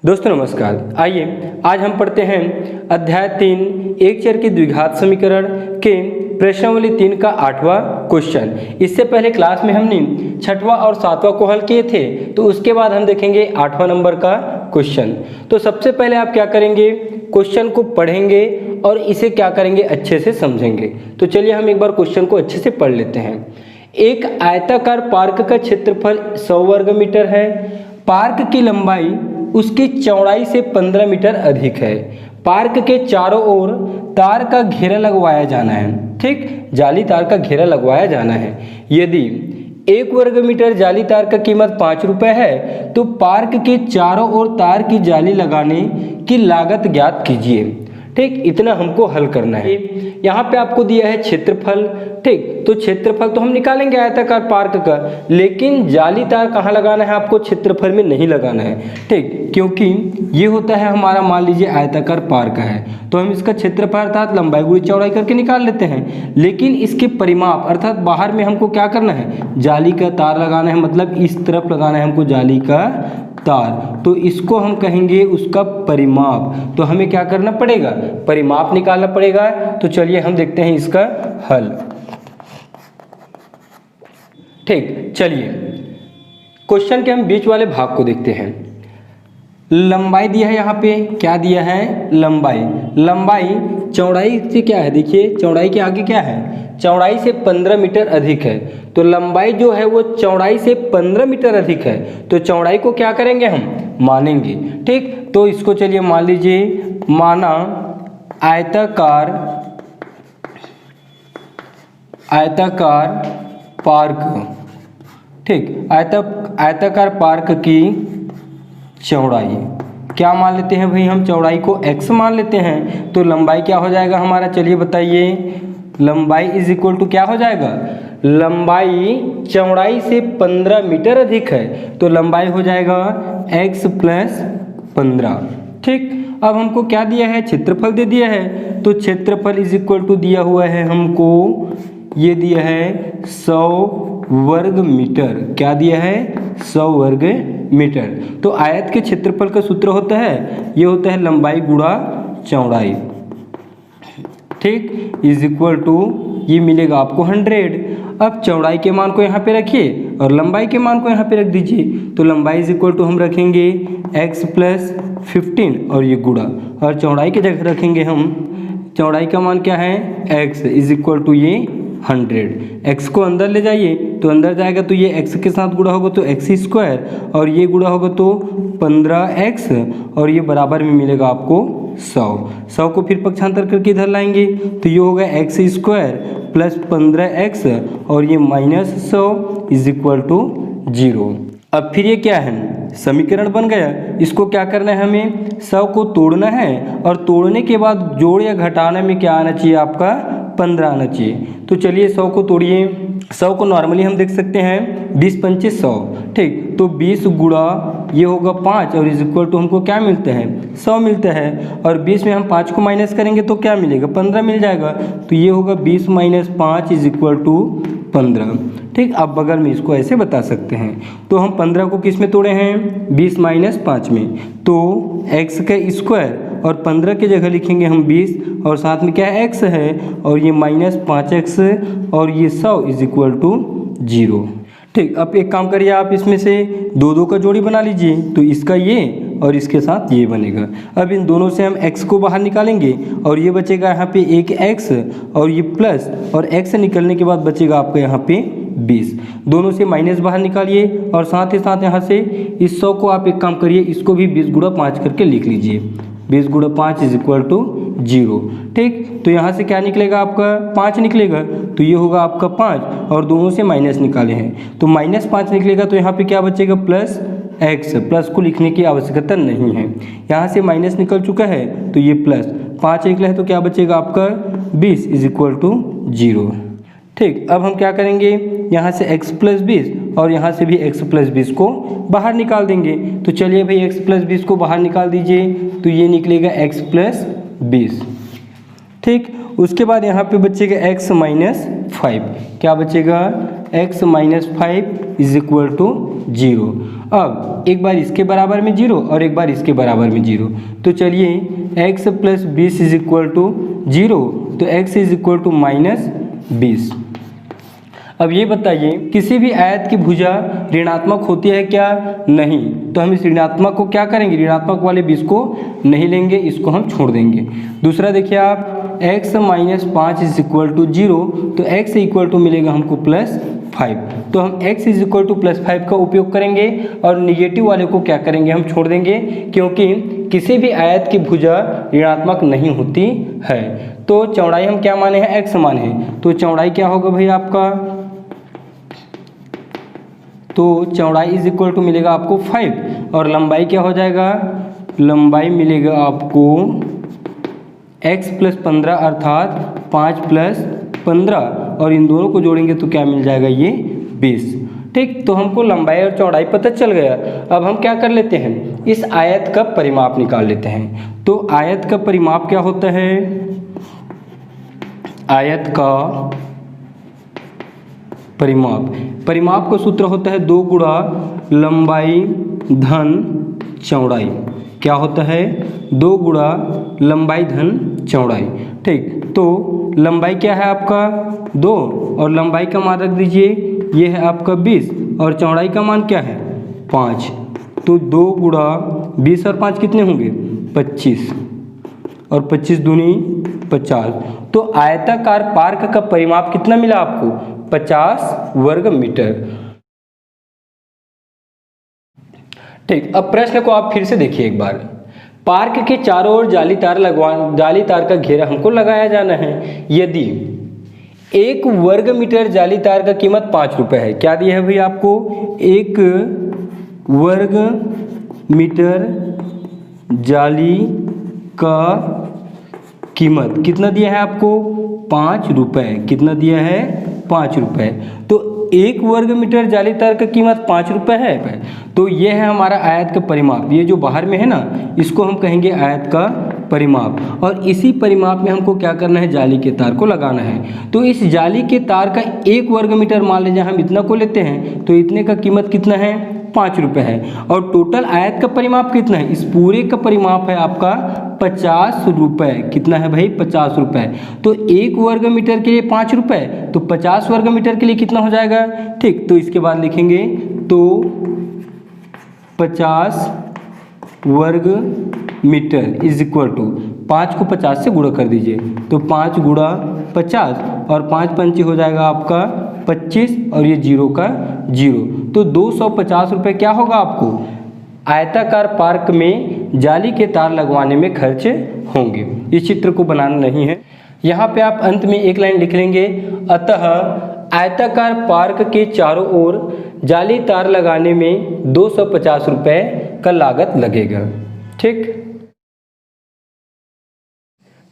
दोस्तों नमस्कार। आइए आज हम पढ़ते हैं अध्याय 3 एक चर के द्विघात समीकरण के प्रश्नावली 3 का 8वां क्वेश्चन। इससे पहले क्लास में हमने 6वां और 7वां को हल किए थे, तो उसके बाद हम देखेंगे 8वां नंबर का क्वेश्चन। तो सबसे पहले आप क्या करेंगे, क्वेश्चन को पढ़ेंगे और इसे क्या करेंगे, अच्छे से समझेंगे। तो चलिए हम एक बार क्वेश्चन को अच्छे से पढ़ लेते हैं। एक आयताकार पार्क का क्षेत्रफल 100 वर्ग मीटर है। पार्क की लंबाई उसकी चौड़ाई से 15 मीटर अधिक है। पार्क के चारों ओर तार का घेरा लगवाया जाना है। ठीक, जाली तार का घेरा लगवाया जाना है। यदि 1 वर्ग मीटर जाली तार का कीमत 5 रुपये है, तो पार्क के चारों ओर तार की जाली लगाने की लागत ज्ञात कीजिए। ठीक, इतना हमको हल करना है। यहाँ पे आपको दिया है क्षेत्रफल। ठीक, तो क्षेत्रफल तो हम निकालेंगे आयताकार पार्क का, लेकिन जाली तार कहाँ लगाना है, आपको क्षेत्रफल में नहीं लगाना है। ठीक, क्योंकि ये होता है हमारा, मान लीजिए आयताकार पार्क है, तो हम इसका क्षेत्रफल अर्थात लंबाई गुणी चौड़ाई करके निकाल लेते हैं। लेकिन इसके परिमाप अर्थात बाहर में हमको क्या करना है, जाली का तार लगाना है, मतलब इस तरफ लगाना है हमको जाली का तार। तो इसको हम कहेंगे उसका परिमाप। तो हमें क्या करना पड़ेगा, परिमाप निकालना पड़ेगा। तो चलिए हम देखते हैं इसका हल। ठीक, चलिए क्वेश्चन के हम बीच वाले भाग को देखते हैं। लंबाई दिया है, यहाँ पे क्या दिया है, लंबाई चौड़ाई से क्या है, देखिए चौड़ाई के आगे क्या है, चौड़ाई से 15 मीटर अधिक है। तो लंबाई जो है वो चौड़ाई से 15 मीटर अधिक है, तो चौड़ाई को क्या करेंगे, हम मानेंगे। ठीक, तो इसको चलिए मान लीजिए, माना आयताकार पार्क। ठीक, आयताकार पार्क की चौड़ाई क्या मान लेते हैं भाई, हम चौड़ाई को x मान लेते हैं। तो लंबाई क्या हो जाएगा हमारा, चलिए बताइए, लंबाई इज इक्वल टू क्या हो जाएगा, लंबाई चौड़ाई से 15 मीटर अधिक है, तो लंबाई हो जाएगा x प्लस 15। ठीक, अब हमको क्या दिया है, क्षेत्रफल दे दिया है। तो क्षेत्रफल इज इक्वल टू दिया हुआ है हमको, ये दिया है 100 वर्ग मीटर। क्या दिया है, 100 वर्ग मीटर। तो आयत के क्षेत्रफल का सूत्र होता है, ये होता है लंबाई गुणा चौड़ाई। ठीक, इज इक्वल टू ये मिलेगा आपको 100। अब चौड़ाई के मान को यहाँ पे रखिए और लंबाई के मान को यहाँ पे रख दीजिए। तो लंबाई इज इक्वल टू हम रखेंगे x प्लस 15 और ये गुणा, और चौड़ाई की जगह रखेंगे हम, चौड़ाई का मान क्या है, x इज इक्वल टू ये 100। x को अंदर ले जाइए, तो अंदर जाएगा तो ये x के साथ गुणा होगा तो x स्क्वायर, और ये गुणा होगा तो 15x, और ये बराबर में मिलेगा आपको 100 को फिर पक्षांतर करके इधर लाएंगे, तो ये होगा x स्क्वायर प्लस 15x, और ये माइनस 100 इज इक्वल टू 0। अब फिर ये क्या है, समीकरण बन गया। इसको क्या करना है, हमें 100 को तोड़ना है, और तोड़ने के बाद जोड़ या घटाने में क्या आना चाहिए, आपका 15 आना चाहिए। तो चलिए 100 को तोड़िए। 100 को नॉर्मली हम देख सकते हैं 20 पंचे 100। ठीक, तो 20 गुणा ये होगा 5, और इज इक्वल टू हमको क्या मिलता है, 100 मिलता है। और 20 में हम 5 को माइनस करेंगे तो क्या मिलेगा, 15 मिल जाएगा। तो ये होगा 20 माइनस 5 इज इक्वल टू 15। ठीक, अब बगल में इसको ऐसे बता सकते हैं। तो हम 15 को किस में तोड़े हैं, 20 माइनस 5 में। तो x का स्क्वायर, और 15 की जगह लिखेंगे हम 20, और साथ में क्या है, x है, और ये माइनस 5x, और ये 100 इज इक्वल टू 0। ठीक, अब एक काम करिए, आप इसमें से 2 का जोड़ी बना लीजिए। तो इसका ये और इसके साथ ये बनेगा। अब इन दोनों से हम x को बाहर निकालेंगे, और ये बचेगा यहाँ पे एक x, और ये प्लस, और x निकलने के बाद बचेगा आपका यहाँ पे 20। दोनों से माइनस बाहर निकालिए, और साथ ही साथ यहाँ से इस 100 को आप एक काम करिए, इसको भी 20 गुणा 5 करके लिख लीजिए। 20 गुणा 5 इज इक्वल टू 0। ठीक, तो यहाँ से क्या निकलेगा, आपका 5 निकलेगा, तो ये होगा आपका 5, और दोनों से माइनस निकाले हैं तो -5 निकलेगा। तो यहाँ पे क्या बचेगा, प्लस x। प्लस को लिखने की आवश्यकता नहीं है, यहाँ से माइनस निकल चुका है, तो ये प्लस 5 निकला है, तो क्या बचेगा आपका 20 इज इक्वल टू 0। ठीक, अब हम क्या करेंगे, यहाँ से x प्लस 20 और यहाँ से भी x प्लस 20 को बाहर निकाल देंगे। तो चलिए भाई x प्लस 20 को बाहर निकाल दीजिए, तो ये निकलेगा x प्लस 20। ठीक, उसके बाद यहाँ पे बचेगा x माइनस 5। क्या बचेगा, x minus 5 is equal to 0। अब एक बार इसके बराबर में 0 और एक बार इसके बराबर में 0, तो चलिए x plus 20 is equal to 0, तो x इज इक्वल टू -20। अब ये बताइए किसी भी आयत की भुजा ऋणात्मक होती है क्या? नहीं। तो हम इस ऋणात्मक को क्या करेंगे, ऋणात्मक वाले 20 को नहीं लेंगे, इसको हम छोड़ देंगे। दूसरा देखिए आप x minus 5 is equal to 0, तो x इक्वल टू मिलेगा हमको +5। तो हम x इज इक्वल टू +5 का उपयोग करेंगे और निगेटिव वाले को क्या करेंगे, हम छोड़ देंगे, क्योंकि किसी भी आयत की भुजा ऋणात्मक नहीं होती है। तो चौड़ाई हम क्या माने हैं, x माने हैं, तो चौड़ाई क्या होगा भाई आपका, तो चौड़ाई इज इक्वल टू मिलेगा आपको 5 और लंबाई क्या हो जाएगा, लंबाई मिलेगा आपको x प्लस 15 अर्थात 5 प्लस 15 और इन दोनों को जोड़ेंगे तो क्या मिल जाएगा, ये 20। ठीक, तो हमको लंबाई और चौड़ाई पता चल गया। अब हम क्या कर लेते हैं, इस आयत का परिमाप निकाल लेते हैं। तो आयत का परिमाप क्या होता है, आयत का परिमाप का सूत्र होता है 2 गुणा लंबाई धन चौड़ाई। क्या होता है, 2 गुणा लंबाई धन चौड़ाई। ठीक, तो लंबाई क्या है आपका 2 और लंबाई का मान रख दीजिए, ये है आपका 20 और चौड़ाई का मान क्या है 5। तो 2 गुणा 20 और 5 कितने होंगे 25 और 25 दूनी 50। तो आयताकार पार्क का परिमाप कितना मिला आपको, 50 वर्ग मीटर। ठीक, अब प्रश्न को आप फिर से देखिए एक बार। पार्क के चारों ओर जाली तार का घेरा हमको लगाया जाना है। यदि 1 वर्ग मीटर जाली तार का कीमत 5 रुपये है, क्या दिया है भाई आपको, 1 वर्ग मीटर जाली का कीमत कितना दिया है आपको 5 रुपये। कितना दिया है 5 रुपये। तो 1 वर्ग मीटर जाली तार का कीमत 5 रुपये है। तो ये है हमारा आयत का परिमाप। ये जो बाहर में है ना, इसको हम कहेंगे आयत का परिमाप। और इसी परिमाप में हमको क्या करना है, जाली के तार को लगाना है। तो इस जाली के तार का 1 वर्ग मीटर मान लीजिए हम इतना को लेते हैं, तो इतने का कीमत कितना है 5 रुपये है। और टोटल आयत का परिमाप कितना है, इस पूरे का परिमाप है आपका 50 रुपये। कितना है भाई 50 रुपये। तो 1 वर्ग मीटर के लिए 5 रुपये, तो 50 वर्ग मीटर के लिए कितना हो जाएगा। ठीक, तो इसके बाद लिखेंगे तो 50 वर्ग मीटर इज इक्वल टू 5 को 50 से गुणा कर दीजिए, तो 5 गुणा 50 और 5 पंची हो जाएगा आपका 25 और ये 0 का 0। तो 250 रुपये क्या होगा आपको आयताकार पार्क में जाली के तार लगवाने में खर्च होंगे। इस चित्र को बनाना नहीं है। यहाँ पे आप अंत में एक लाइन लिख लेंगे, अतः आयताकार पार्क के चारों ओर जाली तार लगाने में 250 रुपये का लागत लगेगा।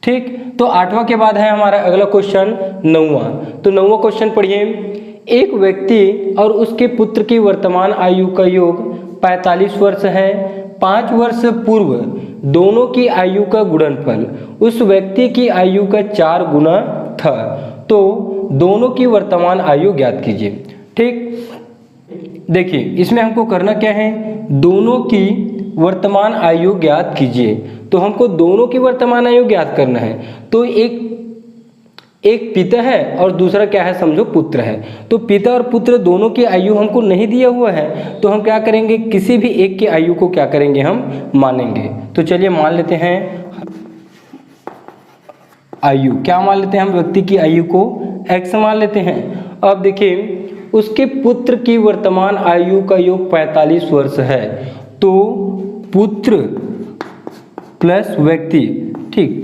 ठीक, तो 8वां के बाद है हमारा अगला क्वेश्चन 9वां। तो 9वां क्वेश्चन पढ़िए। एक व्यक्ति और उसके पुत्र की वर्तमान आयु का योग 45 वर्ष है। 5 वर्ष पूर्व दोनों की आयु का गुणनफल उस व्यक्ति की आयु का 4 गुना था। तो दोनों की वर्तमान आयु ज्ञात कीजिए। ठीक, देखिए इसमें हमको करना क्या है, दोनों की वर्तमान आयु ज्ञात कीजिए। तो हमको दोनों की वर्तमान आयु ज्ञात करना है। तो एक पिता है और दूसरा क्या है, समझो पुत्र है। तो पिता और पुत्र दोनों की आयु हमको नहीं दिया हुआ है, तो हम क्या करेंगे, किसी भी एक की आयु को क्या करेंगे, हम मानेंगे। तो चलिए मान लेते हैं आयु, क्या मान लेते हैं हम, व्यक्ति की आयु को x मान लेते हैं। अब देखिए उसके पुत्र की वर्तमान आयु का योग 45 वर्ष है। तो पुत्र प्लस व्यक्ति, ठीक,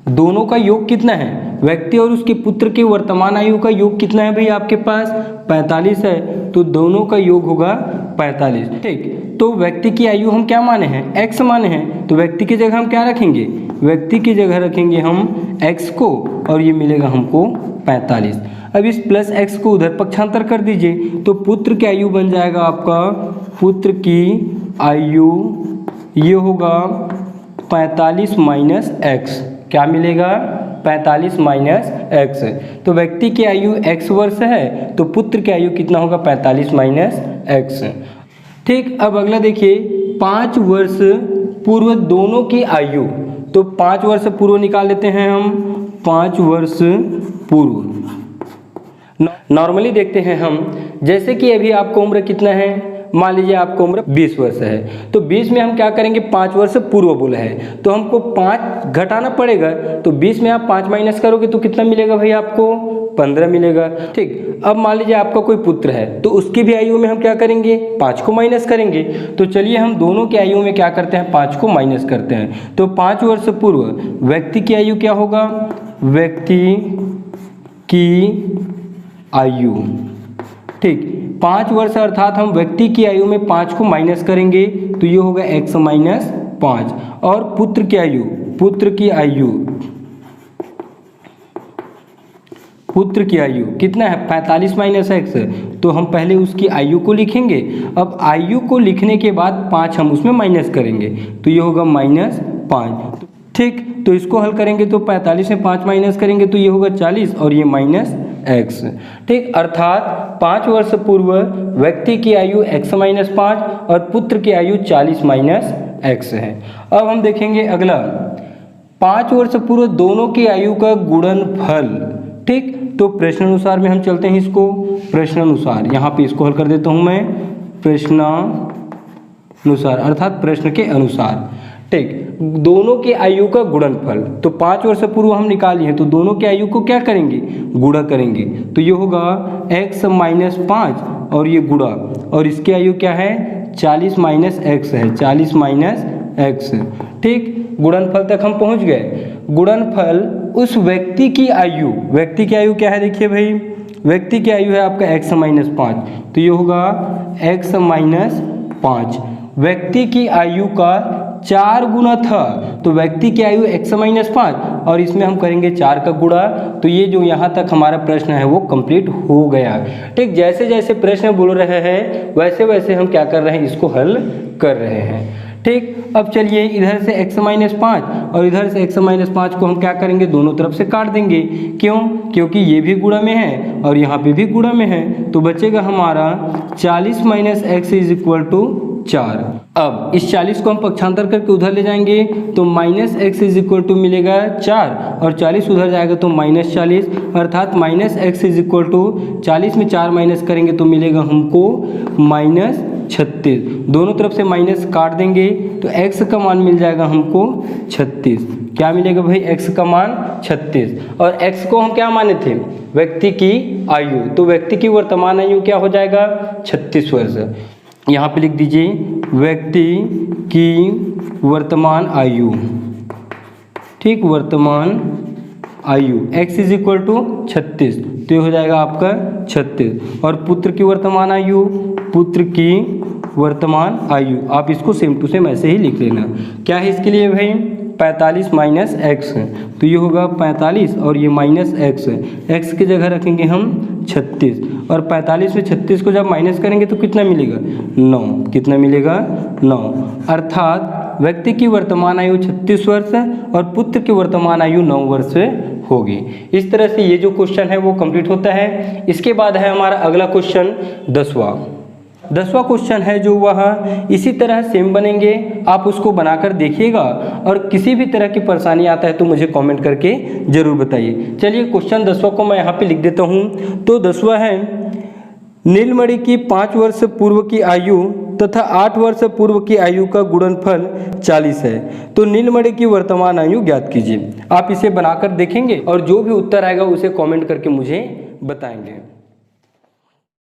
दोनों का योग कितना है, व्यक्ति और उसके पुत्र के वर्तमान आयु का योग कितना है भाई आपके पास 45 है। तो दोनों का योग होगा 45। ठीक, तो व्यक्ति की आयु हम क्या माने हैं, x माने हैं। तो व्यक्ति की जगह हम क्या रखेंगे, व्यक्ति की जगह रखेंगे हम x को और ये मिलेगा हमको 45। अब इस प्लस x को उधर पक्षांतर कर दीजिए, तो पुत्र की आयु बन जाएगा आपका, पुत्र की आयु ये होगा 45 माइनस x, क्या मिलेगा 45 माइनस एक्स। तो व्यक्ति की आयु x वर्ष है तो पुत्र की आयु कितना होगा 45 माइनस एक्स। ठीक, अब अगला देखिए 5 वर्ष पूर्व दोनों की आयु। तो 5 वर्ष पूर्व निकाल लेते हैं हम, 5 वर्ष पूर्व नॉर्मली देखते हैं हम, जैसे कि अभी आपको उम्र कितना है, मान लीजिए आपको उम्र 20 वर्ष है, तो 20 में हम क्या करेंगे 5 वर्ष पूर्व बोला है तो हमको 5 घटाना पड़ेगा। तो 20 में आप 5 माइनस करोगे तो कितना मिलेगा भाई आपको 15 मिलेगा। ठीक, अब मान लीजिए आपका कोई पुत्र है तो उसकी भी आयु में हम क्या करेंगे 5 को माइनस करेंगे। तो चलिए हम दोनों की आयु में क्या करते हैं 5 को माइनस करते हैं। तो 5 वर्ष पूर्व व्यक्ति की आयु क्या होगा, व्यक्ति की आयु। ठीक, 5 वर्ष अर्थात हम व्यक्ति की आयु में 5 को माइनस करेंगे तो ये होगा x माइनस 5। और पुत्र की आयु, पुत्र की आयु कितना है 45 माइनस एक्स। तो हम पहले उसकी आयु को लिखेंगे, अब आयु को लिखने के बाद 5 हम उसमें माइनस करेंगे तो ये होगा -5। ठीक, तो इसको हल करेंगे तो 45 में 5 माइनस करेंगे तो ये होगा 40 और ये माइनस एक्स। ठीक, अर्थात 5 वर्ष पूर्व व्यक्ति की आयु x माइनस 5 और पुत्र की आयु 40 माइनस एक्स है। अब हम देखेंगे अगला 5 वर्ष पूर्व दोनों की आयु का गुणनफल। ठीक, तो प्रश्नानुसार में हम चलते हैं इसको, प्रश्नानुसार यहाँ पे इसको हल कर देता हूँ मैं, प्रश्नानुसार अर्थात प्रश्न के अनुसार। ठीक, दोनों की आयु का गुणनफल, तो 5 वर्ष पूर्व हम निकाली है तो दोनों की आयु को क्या करेंगे गुणा करेंगे तो ये होगा x माइनस 5 और ये गुणा, और इसकी आयु क्या है 40 माइनस एक्स है, 40 माइनस एक्स। ठीक, गुणनफल तक हम पहुंच गए। गुणनफल उस व्यक्ति की आयु, व्यक्ति की आयु क्या है देखिए भाई, व्यक्ति की आयु है आपका x माइनस 5 तो ये होगा x माइनस 5। व्यक्ति की आयु का 4 गुना था तो व्यक्ति की आयु x माइनस 5 और इसमें हम करेंगे 4 का गुणा। तो ये जो यहाँ तक हमारा प्रश्न है वो कंप्लीट हो गया। ठीक, जैसे जैसे प्रश्न बोल रहे हैं वैसे वैसे हम क्या कर रहे हैं इसको हल कर रहे हैं। ठीक, अब चलिए इधर से x माइनस 5 और इधर से x माइनस 5 को हम क्या करेंगे दोनों तरफ से काट देंगे। क्यों, क्योंकि ये भी गुणा में है और यहाँ पे भी गुणा में है तो बचेगा हमारा 40 minus x is equal to 4। अब इस 40 को हम पक्षांतर करके उधर ले जाएंगे तो minus x is equal to मिलेगा 4 और 40 उधर जाएगा तो माइनस 40 अर्थात minus x is equal to 40 में 4 माइनस करेंगे तो मिलेगा हमको माइनस 36। दोनों तरफ से माइनस काट देंगे तो x का मान मिल जाएगा हमको 36। क्या मिलेगा भाई x का मान 36 और x को हम क्या माने थे व्यक्ति की आयु, तो व्यक्ति की वर्तमान आयु क्या हो जाएगा 36 वर्ष। यहाँ पे लिख दीजिए व्यक्ति की वर्तमान आयु। ठीक, वर्तमान आयु x इज इक्वल टू 36 तो ये हो जाएगा आपका 36। और पुत्र की वर्तमान आयु, पुत्र की वर्तमान आयु आप इसको सेम टू सेम ऐसे ही लिख लेना। क्या है इसके लिए भाई 45 माइनस एक्स तो ये होगा 45 और ये माइनस एक्स, एक्स की जगह रखेंगे हम 36 और 45 में 36 को जब माइनस करेंगे तो कितना मिलेगा 9। कितना मिलेगा 9। अर्थात व्यक्ति की वर्तमान आयु 36 वर्ष और पुत्र की वर्तमान आयु 9 वर्ष होगी। इस तरह से ये जो क्वेश्चन है वो कंप्लीट होता है। इसके बाद है हमारा अगला क्वेश्चन 10वां क्वेश्चन है जो वह इसी तरह सेम बनेंगे, आप उसको बनाकर देखिएगा और किसी भी तरह की परेशानी आता है तो मुझे कमेंट करके ज़रूर बताइए। चलिए क्वेश्चन 10वां को मैं यहाँ पे लिख देता हूँ। तो 10वां है नीलमणि की 5 वर्ष पूर्व की आयु तथा 8 वर्ष पूर्व की आयु का गुणनफल 40 है, तो नीलमणि की वर्तमान आयु ज्ञात कीजिए। आप इसे बनाकर देखेंगे और जो भी उत्तर आएगा उसे कमेंट करके मुझे बताएंगे।